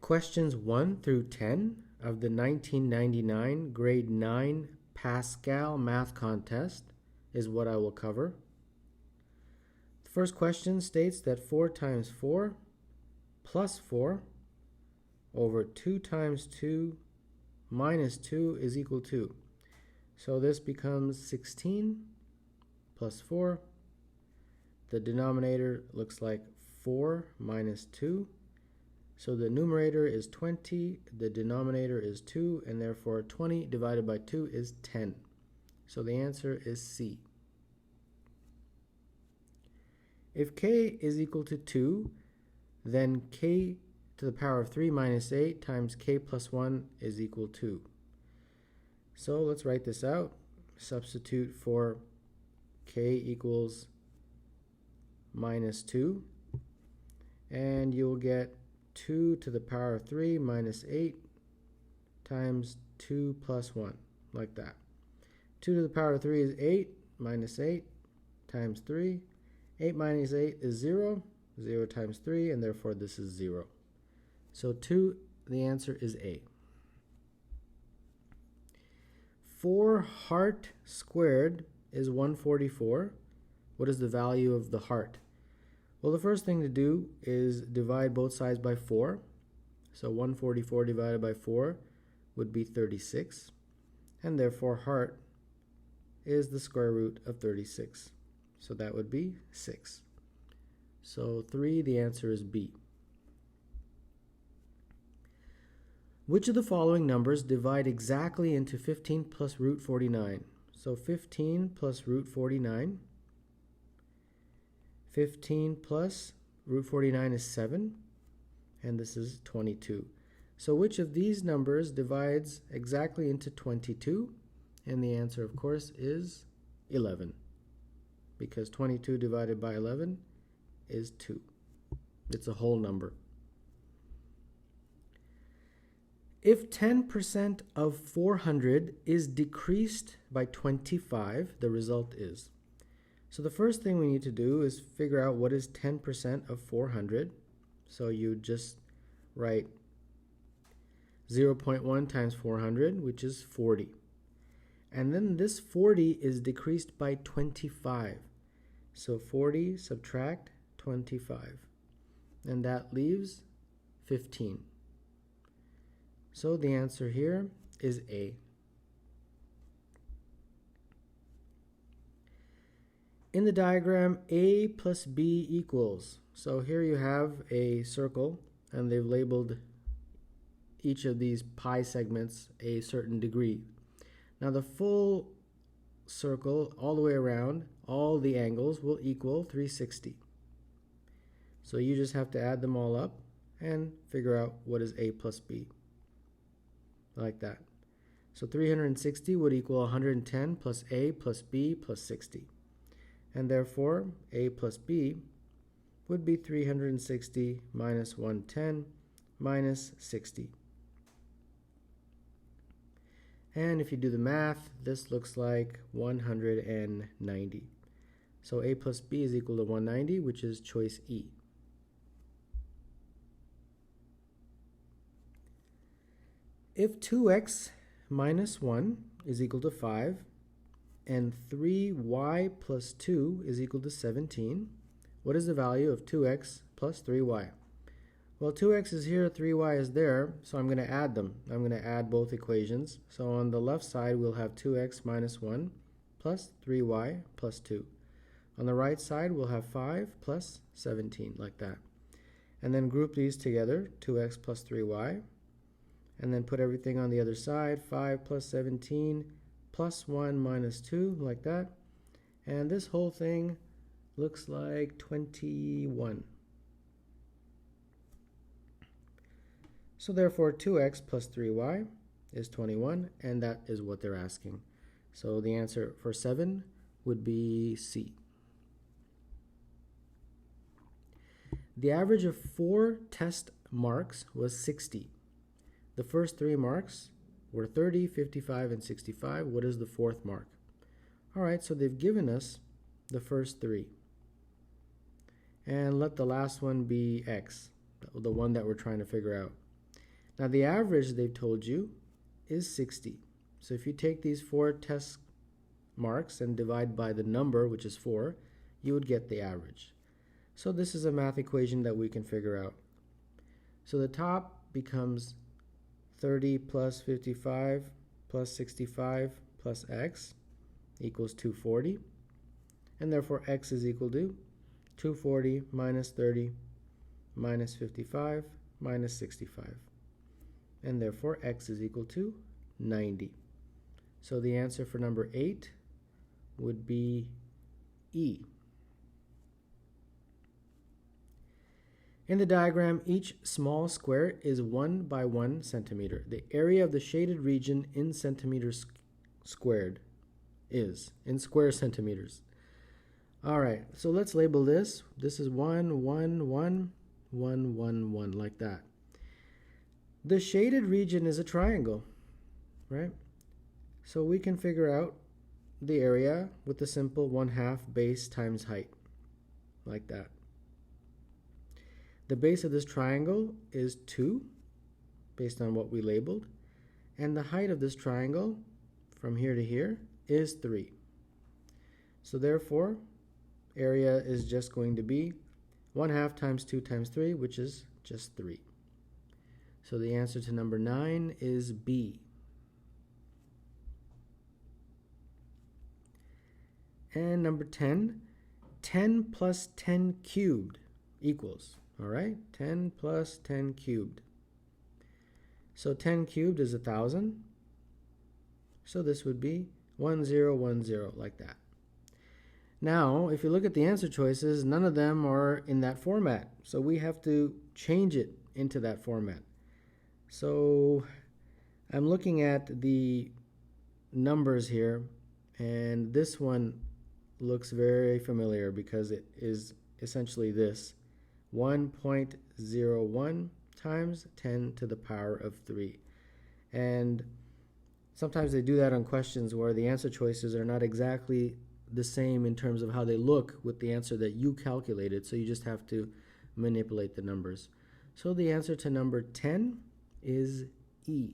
Questions 1 through 10 of the 1999 Grade 9 Pascal Math Contest is what I will cover. The first question states that 4 times 4 plus 4 over 2 times 2 minus 2 is equal to. So this becomes 16 plus 4. The denominator looks like 4 minus 2. So the numerator is 20, the denominator is 2, and therefore 20 divided by 2 is 10. So the answer is C. If k is equal to 2, then k to the power of 3 minus 8 times k plus 1 is equal to. So let's write this out. Substitute for k equals minus 2, and you'll get 2 to the power of 3 minus 8 times 2 plus 1, like that. 2 to the power of 3 is 8 minus 8 times 3. 8 minus 8 is 0. 0 times 3, and therefore this is 0. So 2, the answer is A. 4 heart squared is 144. What is the value of the heart? Well, the first thing to do is divide both sides by 4. So 144 divided by 4 would be 36. And therefore heart is the square root of 36. So that would be 6. So 3, the answer is B. Which of the following numbers divide exactly into 15 plus root 49? So 15 plus root 49. 15 plus root 49 is 7, and this is 22. So which of these numbers divides exactly into 22? And the answer, of course, is 11, because 22 divided by 11 is 2. It's a whole number. If 10% of 400 is decreased by 25, the result is. So the first thing we need to do is figure out what is 10% of 400. So you just write 0.1 times 400, which is 40. And then this 40 is decreased by 25. So 40 subtract 25. And that leaves 15. So the answer here is A. In the diagram, A plus B equals. So here you have a circle, and they've labeled each of these pi segments a certain degree. Now the full circle, all the way around, all the angles will equal 360. So you just have to add them all up and figure out what is A plus B. Like that. So 360 would equal 110 plus A plus B plus 60. And therefore, A plus B would be 360 minus 110 minus 60. And if you do the math, this looks like 190. So A plus B is equal to 190, which is choice E. If 2x minus 1 is equal to 5, and 3y plus 2 is equal to 17, what is the value of 2x plus 3y? Well, 2x is here, 3y is there, so I'm going to add them. I'm going to add both equations. So on the left side, we'll have 2x minus 1 plus 3y plus 2. On the right side, we'll have 5 plus 17, like that. And then group these together, 2x plus 3y. And then put everything on the other side, 5 plus 17 plus 1 minus 2, like that. And this whole thing looks like 21. So therefore 2x plus 3y is 21, and that is what they're asking. So the answer for 7 would be C. The average of 4 test marks was 60. The first 3 marks were 30, 55, and 65. What is the 4th mark? All right, so they've given us the first 3. And let the last one be x, the one that we're trying to figure out. Now the average they've told you is 60. So if you take these 4 test marks and divide by the number, which is 4, you would get the average. So this is a math equation that we can figure out. So the top becomes 30 plus 55 plus 65 plus x equals 240. And therefore x is equal to 240 minus 30 minus 55 minus 65. And therefore x is equal to 90. So the answer for number 8 would be E. In the diagram, each small square is 1 by 1 centimeter. The area of the shaded region in centimeters squared is in square centimeters. All right, so let's label this. This is 1, 1, 1, 1, 1, 1, like that. The shaded region is a triangle, right? So we can figure out the area with the simple 1/2 base times height, like that. The base of this triangle is 2, based on what we labeled, and the height of this triangle from here to here is 3. So therefore, area is just going to be 1/2 times 2 times 3, which is just 3. So the answer to number 9 is B. And number 10, 10 plus 10 cubed equals, all right, 10 plus 10 cubed. So 10 cubed is 1,000. So this would be 1010, like that. Now, if you look at the answer choices, none of them are in that format. So we have to change it into that format. So I'm looking at the numbers here, and this one looks very familiar because it is essentially this: 1.01 times 10 to the power of 3. And sometimes they do that on questions where the answer choices are not exactly the same in terms of how they look with the answer that you calculated, so you just have to manipulate the numbers. So the answer to number 10 is E.